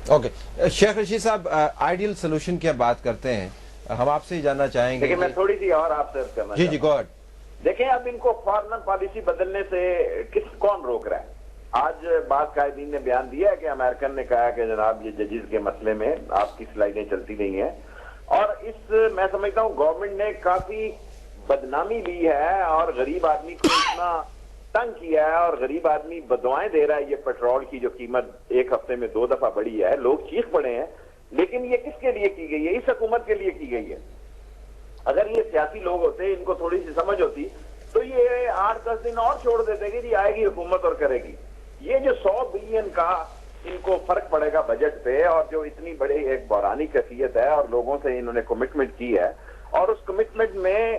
Okay Sheikh Rashid صاحب، ideal solution کی بات کرتے ہیں، ہم آپ سے ہی جاننا چاہیں گے. لیکن میں تھوڑی سی اور آپ سے کرنا جی جی گو اہیڈ. دیکھیں اب ان کو فارن پالیسی بدلنے سے کون روک رہا ہے؟ آج بعض قائدین نے بیان دیا ہے کہ امریکن نے کہا کہ جناب یہ ججز کے مسئلے میں آپ کی سلائیڈیں چلتی نہیں ہیں، اور اس میں سمجھتا ہوں گورنمنٹ نے کافی بدنامی لی ہے اور غریب آدمی کو اتنا تنگ کیا ہے، اور غریب آدمی بدوائیں دے رہا ہے. یہ پیٹرول کی جو قیمت ایک ہفتے میں 2 دفعہ بڑھی ہے، لوگ چیخ پڑے ہیں، لیکن یہ کس کے لیے کی گئی ہے؟ اس حکومت کے لیے کی گئی ہے. اگر یہ سیاسی لوگ ہوتے، ان کو تھوڑی سی سمجھ ہوتی، تو یہ 8-10 دن اور چھوڑ دیتے کہ جی آئے گی حکومت اور کرے گی. یہ جو 100 بلین کا ان کو فرق پڑے گا بجٹ پہ، اور جو اتنی بڑی ایک بحرانی کیفیت ہے، اور لوگوں سے انہوں نے کمٹمنٹ کی ہے، اور اس کمٹمنٹ میں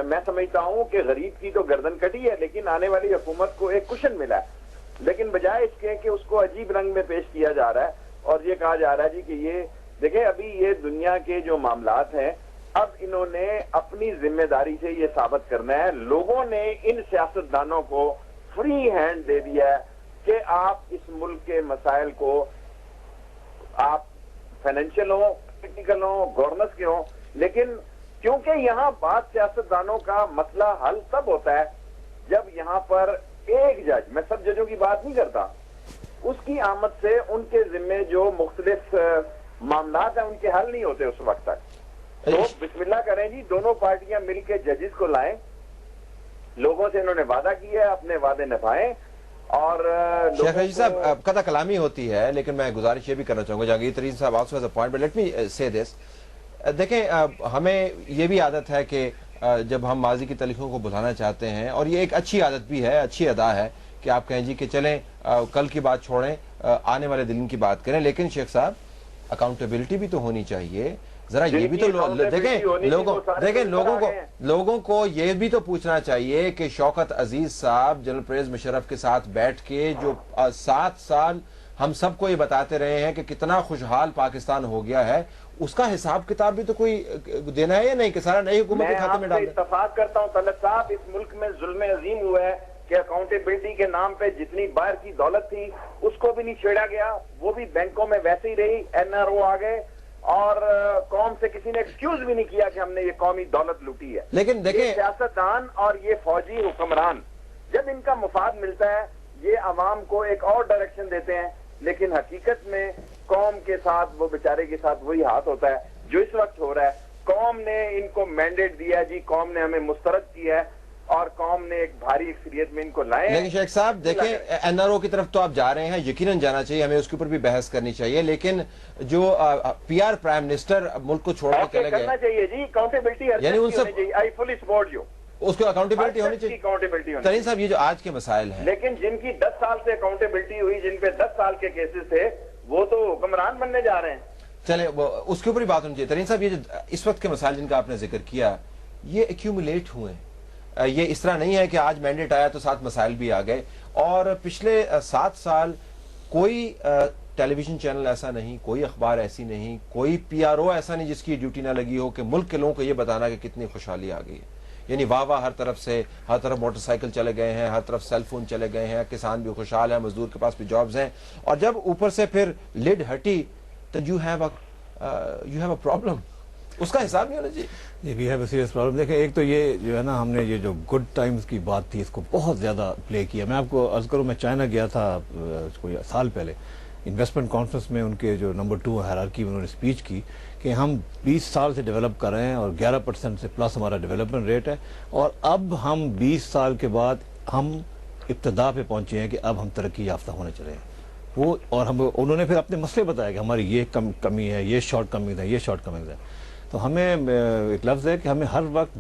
میں سمجھتا ہوں کہ غریب کی تو گردن کٹی ہے، لیکن آنے والی حکومت کو ایک کشن ملا ہے. لیکن بجائے اس کے کہ اس کو عجیب رنگ میں پیش کیا جا رہا ہے اور یہ کہا جا رہا ہے جی کہ یہ دیکھیں ابھی یہ دنیا کے جو معاملات ہیں، اب انہوں نے اپنی ذمہ داری سے یہ ثابت کرنا ہے. لوگوں نے ان سیاستدانوں کو فری ہینڈ دے دیا ہے کہ آپ اس ملک کے مسائل کو، آپ فائنینشیل ہوں، پولیٹیکل ہوں، گورننس کے ہوں، لیکن کیونکہ یہاں بعض سیاستدانوں کا مسئلہ حل تب ہوتا ہے جب یہاں پر ایک جج، میں سب ججوں کی بات نہیں کرتا، اس کی آمد سے ان کے ذمے جو مختلف معاملات ہیں ان کے حل نہیں ہوتے اس وقت تک. تو بسم اللہ کریں جی، دونوں پارٹیاں مل کے ججز کو لائیں. لوگوں سے انہوں نے وعدہ کیا ہے، اپنے وعدے نبھائیں. اور شیخ رشید صاحب قطع کلامی ہوتی ہے، لیکن میں گزارش یہ بھی کرنا چاہوں گا، جہانگیر ترین صاحب also has a point, but let me سے دس. دیکھیں ہمیں یہ بھی عادت ہے کہ جب ہم ماضی کی تاریخوں کو بھلانا چاہتے ہیں، اور یہ ایک اچھی عادت بھی ہے، اچھی ادا ہے کہ آپ کہیں جی کہ چلیں کل کی بات چھوڑیں، آنے والے دن کی بات کریں. لیکن شیخ صاحب اکاؤنٹیبلٹی بھی تو ہونی چاہیے. ذرا یہ بھی تو دیکھیں لوگوں کو یہ بھی تو پوچھنا چاہیے کہ شوکت عزیز صاحب جنرل پرویز مشرف کے ساتھ بیٹھ کے جو 7 سال ہم سب کو یہ بتاتے رہے ہیں کہ کتنا خوشحال پاکستان ہو گیا ہے، اس کا حساب کتاب بھی تو کوئی دینا ہے یا نہیں کہ سارا نئی حکومت کے کھاتے میں ڈال دیں؟ میں آپ سے اتفاق کرتا ہوں طلعت صاحب، اس ملک میں ظلم عظیم ہوا ہے کہ اکاؤنٹیبلٹی کے نام پہ جتنی باہر کی دولت تھی اس کو بھی نہیں چھیڑا گیا، وہ بھی بینکوں میں ویسے ہی رہی. NRO آ گئے اور قوم سے کسی نے ایکسکیوز بھی نہیں کیا کہ ہم نے یہ قومی دولت لوٹی ہے. لیکن دیکھیں سیاستدان اور یہ فوجی حکمران جب ان کا مفاد ملتا ہے یہ عوام کو ایک اور ڈائریکشن دیتے ہیں، لیکن حقیقت میں قوم کے ساتھ وہ بیچارے کے ساتھ وہی ہاتھ ہوتا ہے جو اس وقت ہو رہا ہے. قوم نے ان کو مینڈیٹ دیا جی، قوم نے ہمیں مسترد کیا ہے، اور قوم نے ایک بھاری اکثریت میں ان کو لائے. لیکن شیخ صاحب دیکھیں NRO کی طرف تو آپ جا رہے ہیں، یقیناً جانا چاہیے، ہمیں اس کے اوپر بھی بحث کرنی چاہیے، لیکن جو PR پرائم منسٹر ملک کو چھوڑ کے چلے گئے، کرنا چاہیے جی، اکاؤنٹیبلٹی یعنی ان سب آئی فلی سپورٹ یو، اس کو اکاؤنٹیبلٹی ہونی چاہیے. ترین صاحب یہ جو آج کے مسائل ہیں، لیکن جن کی 10 سال سے اکاؤنٹیبلٹی ہوئی، جن پہ 10 سال کے کیسز تھے، وہ تو حکمران بننے جا رہے ہیں. چلے اس کے اوپر ہی بات ہونی چاہیے. ترین صاحب یہ جو اس وقت کے مسائل جن کا آپ نے ذکر کیا، یہ ایکیومولیٹ ہوئے ہیں. یہ اس طرح نہیں ہے کہ آج مینڈیٹ آیا تو 7 مسائل بھی آ گئے. اور پچھلے 7 سال کوئی ٹیلی ویژن چینل ایسا نہیں، کوئی اخبار ایسی نہیں، کوئی PRO ایسا نہیں جس کی ڈیوٹی نہ لگی ہو کہ ملک کے لوگوں کو یہ بتانا کہ کتنی خوشحالی آ گئی ہے. یعنی واہ ہر طرف سے، ہر طرف موٹر سائیکل چلے گئے ہیں، ہر طرف سیل فون چلے گئے ہیں، کسان بھی خوشحال ہیں، مزدور کے پاس بھی جابز ہیں. اور جب اوپر سے پھر لڈ ہٹی تو یو ہیو اے پرابلم. اس کا حساب نہیں ہونا چاہیے. جی we have a serious problem. دیکھیں ایک تو یہ جو ہے نا، ہم نے یہ جو گڈ ٹائمز کی بات تھی اس کو بہت زیادہ پلے کیا. میں آپ کو عرض کروں، میں چائنا گیا تھا کوئی سال پہلے انویسٹمنٹ کانفرنس میں، ان کے جو نمبر 2 ہیرارکی میں انہوں نے اسپیچ کی کہ ہم 20 سال سے ڈیولپ کر رہے ہیں اور 11% سے پلس ہمارا ڈیولپمنٹ ریٹ ہے، اور اب ہم 20 سال کے بعد ہم ابتدا پہ پہنچے ہیں کہ اب ہم ترقی یافتہ ہونے چلے ہیں. وہ اور انہوں نے پھر اپنے مسئلے بتایا کہ ہماری یہ کمی ہے، یہ شارٹ کمیز ہے، یہ شارٹ کمیز ہے. تو ہمیں ایک لفظ ہے کہ ہمیں ہر وقت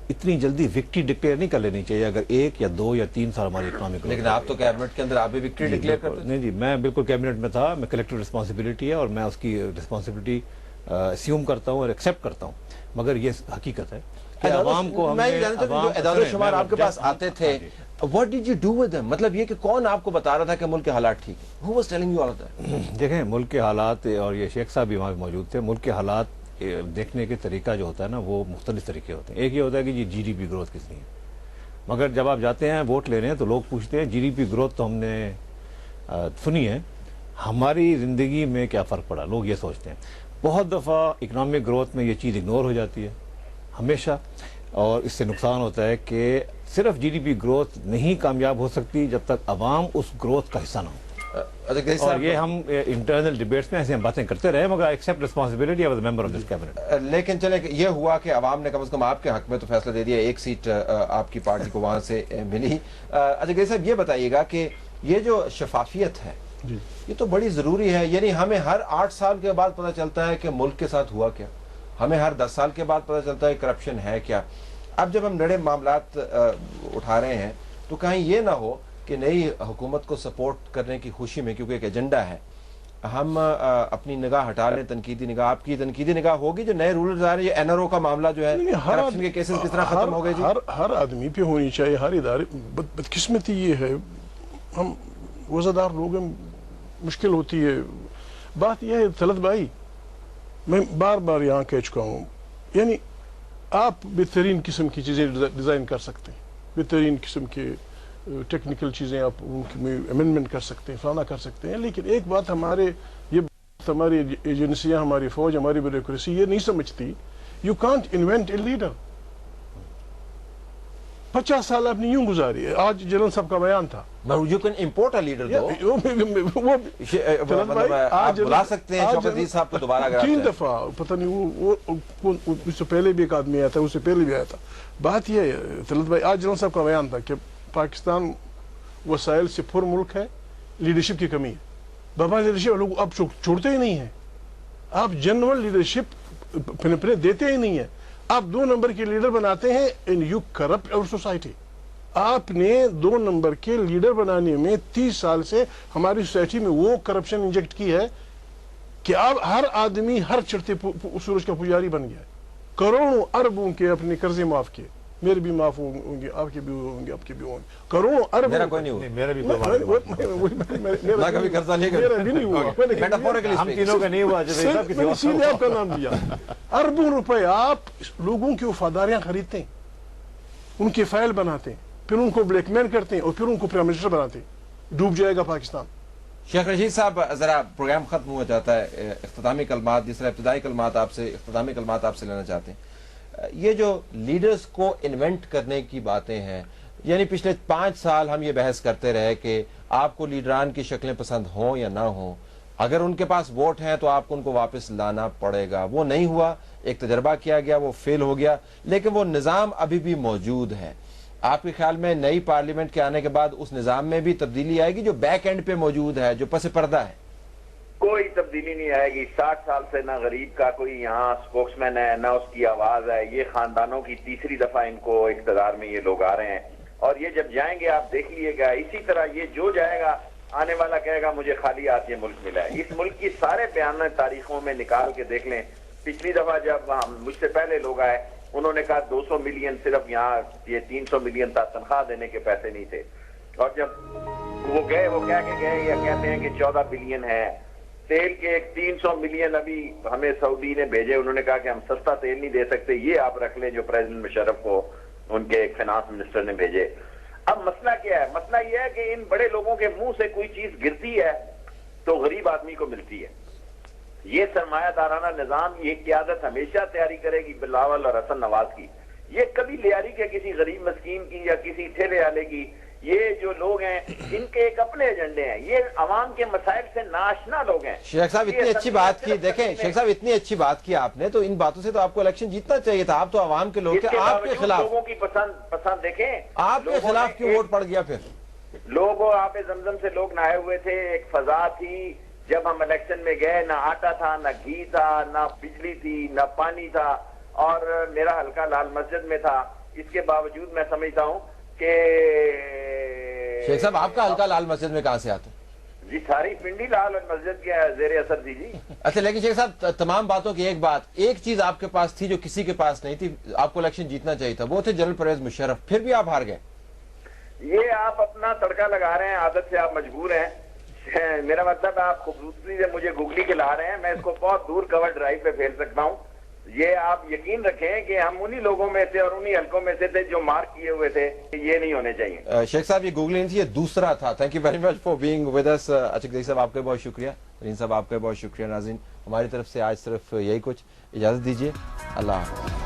اتنی جلدی وکٹری ڈکلیئر نہیں کر لینی چاہیے اگر 1 یا 2 یا 3 سال ہماری اکنامی کو. لیکن آپ تو کیبنٹ کے اندر آپ بھی وکٹری ڈکلیئر کرتے ہیں. نہیں جی، میں بالکل کیبنٹ میں تھا. میں کلیکٹیو رسپانسبلٹی ہے اور میں اس کی رسپانسبلٹی اسیوم کرتا ہوں اور ایکسیپٹ کرتا ہوں، مگر یہ حقیقت ہے کہ عوام کو میں جانتا ہوں جو ادارہ شمار آپ کے پاس آتے تھے، what did you do with them؟ مطلب یہ کہ کون آپ کو بتا رہا تھا کہ ملک کے حالات ٹھیک ہیں؟ who was telling you all of that؟ دیکھیں ملک کے حالات، اور یہ شیخ صاحب بھی وہاں موجود تھے، ملک کے حالات دیکھنے کے طریقہ جو ہوتا ہے نا وہ مختلف طریقے ہوتے ہیں. ایک یہ ہوتا ہے کہ جی GDP گروتھ کتنی ہے، مگر جب آپ جاتے ہیں ووٹ لینے ہیں تو لوگ پوچھتے ہیں GDP گروتھ تو ہم نے سنی ہے ہماری زندگی میں کیا فرق پڑا، لوگ یہ سوچتے ہیں. بہت دفعہ اکنامک گروتھ میں یہ چیز اگنور ہو جاتی ہے ہمیشہ، اور اس سے نقصان ہوتا ہے کہ صرف جی ڈی پی گروتھ نہیں کامیاب ہو سکتی جب تک عوام اس گروتھ کا حصہ نہ ہو. اور یہ ہم انٹرنل ڈیبیٹس میں ایسے ہم باتیں کرتے رہے، مگر accept responsibility as a member of this cabinet. لیکن چلے یہ ہوا کہ عوام نے کم از کم آپ کے حق میں تو فیصلہ دے دیا، ایک سیٹ آپ کی پارٹی کو وہاں سے ملی. اچھا گئی صاحب یہ بتائیے گا کہ یہ جو شفافیت ہے یہ تو بڑی ضروری ہے. یعنی ہمیں ہر 8 سال کے بعد پتہ چلتا ہے کہ ملک کے ساتھ ہوا کیا، ہمیں ہر 10 سال کے بعد پتہ چلتا ہے کرپشن ہے کیا. اب جب ہم نڑے معاملات اٹھا رہے ہیں تو کہیں یہ نہ ہو کہ نئی حکومت کو سپورٹ کرنے کی خوشی میں، کیونکہ ایک ایجنڈا ہے، ہم اپنی نگاہ ہٹا لیں، تنقیدی نگاہ. آپ کی تنقیدی نگاہ ہوگی جو نئے رولرز آ رہے ہیں، یہ این آر او کا معاملہ جو ہے، کرپشن کے کیسز کس طرح ختم ہو گئے؟ جی ہر آدمی پہ ہونی چاہیے، ہر ادارے. بدقسمتی یہ ہے ہم روزہ دار لوگ ہیں، مشکل ہوتی ہے. بات یہ ہے طلعت بھائی، میں بار بار یہاں کہہ چکا ہوں، یعنی آپ بہترین قسم کی چیزیں ڈیزائن کر سکتے ہیں، بہترین قسم کے ٹیکنیکل چیزیں آپ ان میں امینڈمنٹ کر سکتے ہیں، فلانا کر سکتے ہیں. لیکن ایک بات ہماری ایجنسیاں، ہماری فوج، ہماری بیوروکریسی یہ نہیں سمجھتی، you can't invent a leader. 50 سال آپ نے یوں گزاری ہے. آج جنرل صاحب کا بیان تھا، you can import a leader دو، آپ بلا سکتے ہیں شوکت عزیز صاحب کو دوبارہ. 3 دفعہ پتہ نہیں وہ اس سے پہلے بھی ایک آدمی آیا تھا، اس سے پہلے بھی آیا تھا. بات یہ ہے طلعت بھائی، آج جنرل صاحب کا بیان تھا کہ پاکستان وسائل سے پر ملک ہے، لیڈرشپ کی کمی ہے. بابا لیڈرشپ لوگ اب چھوڑتے ہی نہیں ہیں. آپ جنرل لیڈرشپ پھنپھنے دیتے ہی نہیں ہیں. آپ 2 نمبر کے لیڈر بناتے ہیں اینڈ یو کرپٹ اور سوسائٹی. آپ نے 2 نمبر کے لیڈر بنانے میں 30 سال سے ہماری سوسائٹی میں وہ کرپشن انجیکٹ کی ہے کہ اب ہر آدمی ہر چڑھتے سورج کا پجاری بن گیا ہے. کروڑوں اربوں کے اپنے قرضے معاف کیے، میرے بھی معاف ہوں گے، آپ کے بھی ہوں گے، آپ کے بھی ہوں گے. کروڑوں ارب، میرا کوئی نہیں ہوا، میرا بھی میں کبھی قرضہ نہیں کرتا، میرا بھی نہیں ہوا. ہم تینوں کا نہیں ہوا. میں نے سیدھے آپ کا نام دیا. اربوں روپے آپ لوگوں کی وفاداریاں خریدتے ہیں، ان کے فائل بناتے ہیں، پھر ان کو بلیک میل کرتے ہیں اور پھر ان کو پرائم منسٹر بناتے ہیں. ڈوب جائے گا پاکستان. شیخ رشید صاحب ذرا پروگرام ختم ہوا جاتا ہے، اختتامی کلمات، جس طرح ابتدائی کلمات آپ سے، اختتامی کلمات آپ سے لینا چاہتے ہیں. یہ جو لیڈرز کو انوینٹ کرنے کی باتیں ہیں، یعنی پچھلے 5 سال ہم یہ بحث کرتے رہے کہ آپ کو لیڈران کی شکلیں پسند ہوں یا نہ ہوں، اگر ان کے پاس ووٹ ہیں تو آپ کو ان کو واپس لانا پڑے گا. وہ نہیں ہوا، ایک تجربہ کیا گیا، وہ فیل ہو گیا، لیکن وہ نظام ابھی بھی موجود ہے. آپ کے خیال میں نئی پارلیمنٹ کے آنے کے بعد اس نظام میں بھی تبدیلی آئے گی جو بیک اینڈ پہ موجود ہے، جو پس پردہ ہے؟ کوئی تبدیلی نہیں آئے گی. 60 سال سے نہ غریب کا کوئی یہاں سپوکس مین ہے، نہ اس کی آواز ہے. یہ خاندانوں کی تیسری دفعہ ان کو اقتدار میں یہ لوگ آ رہے ہیں، اور یہ جب جائیں گے آپ دیکھ لیے گا اسی طرح یہ جو جائے گا آنے والا کہے گا مجھے خالی ہاتھ یہ ملک ملا ہے. اس ملک کی سارے بیان تاریخوں میں نکال کے دیکھ لیں. پچھلی دفعہ جب مجھ سے پہلے لوگ آئے انہوں نے کہا 200 ملین صرف یہاں، یہ 300 ملین تھا، تنخواہ دینے کے پیسے نہیں تھے. اور جب وہ گئے وہ کہہ کے گئے یا کہتے ہیں کہ 14 بلین ہے. تیل کے 300 ملین ابھی ہمیں سعودی نے بھیجے، انہوں نے کہا کہ ہم سستا تیل نہیں دے سکتے، یہ آپ رکھ لیں جو پریزیڈنٹ مشرف کو ان کے ایک فائنانس منسٹر نے بھیجے. اب مسئلہ کیا ہے؟ مسئلہ یہ ہے کہ ان بڑے لوگوں کے منہ سے کوئی چیز گرتی ہے تو غریب آدمی کو ملتی ہے. یہ سرمایہ دارانہ نظام، یہ قیادت ہمیشہ تیاری کرے گی بلاول اور حسن نواز کی، یہ کبھی لیاری کے کسی غریب مسکین کی یا کسی ٹھیلے والے کی. یہ جو لوگ ہیں ان کے ایک اپنے ایجنڈے ہیں، یہ عوام کے مسائل سے ناشنا لوگ ہیں. شیخ صاحب اتنی اچھی بات کی، دیکھیں شیخ صاحب اتنی اچھی بات کی آپ نے، تو ان باتوں سے تو آپ کو الیکشن جیتنا چاہیے تھا. آپ تو عوام کے لوگ تھے، آپ کے خلاف لوگوں کی پسند دیکھیں، آپ کے خلاف کیوں ووٹ پڑ گیا؟ پھر لوگوں آب زمزم سے لوگ نہ آئے ہوئے تھے. ایک فضا تھی جب ہم الیکشن میں گئے، نہ آٹا تھا، نہ گھی تھا، نہ بجلی تھی، نہ پانی تھا، اور میرا حلقہ لال مسجد میں تھا. اس کے باوجود میں سمجھتا ہوں کہ شیخ صاحب آپ کا حلقہ لال مسجد میں کہاں سے آتا ہے؟ جی ساری پنڈی لال مسجد کے زیر اثر تھی جی. اچھا لیکن شیخ صاحب تمام باتوں کی ایک چیز آپ کے پاس تھی جو کسی کے پاس نہیں تھی، آپ کو الیکشن جیتنا چاہیے تھا، وہ تھے جنرل پرویز مشرف، پھر بھی آپ ہار گئے. یہ آپ اپنا تڑکا لگا رہے ہیں، عادت سے آپ مجبور ہیں. میرا مطلب آپ خوبصورتی سے مجھے گگلی کے لا رہے ہیں، میں اس کو بہت دور کور ڈرائیو پہ پھیر سکتا ہوں. یہ آپ یقین رکھیں کہ ہم انہی لوگوں میں سے اور انہی حلقوں میں سے تھے جو مارک کیے ہوئے تھے کہ یہ نہیں ہونے چاہیے. شیخ صاحب یہ گوگل نہیں تھی، یہ دوسرا تھا. Thank you very much for being with us. اشق صاحب آپ کا بہت شکریہ، رین صاحب آپ کا بہت شکریہ. ناظرین ہماری طرف سے آج صرف یہی کچھ، اجازت دیجیے، اللہ حافظ.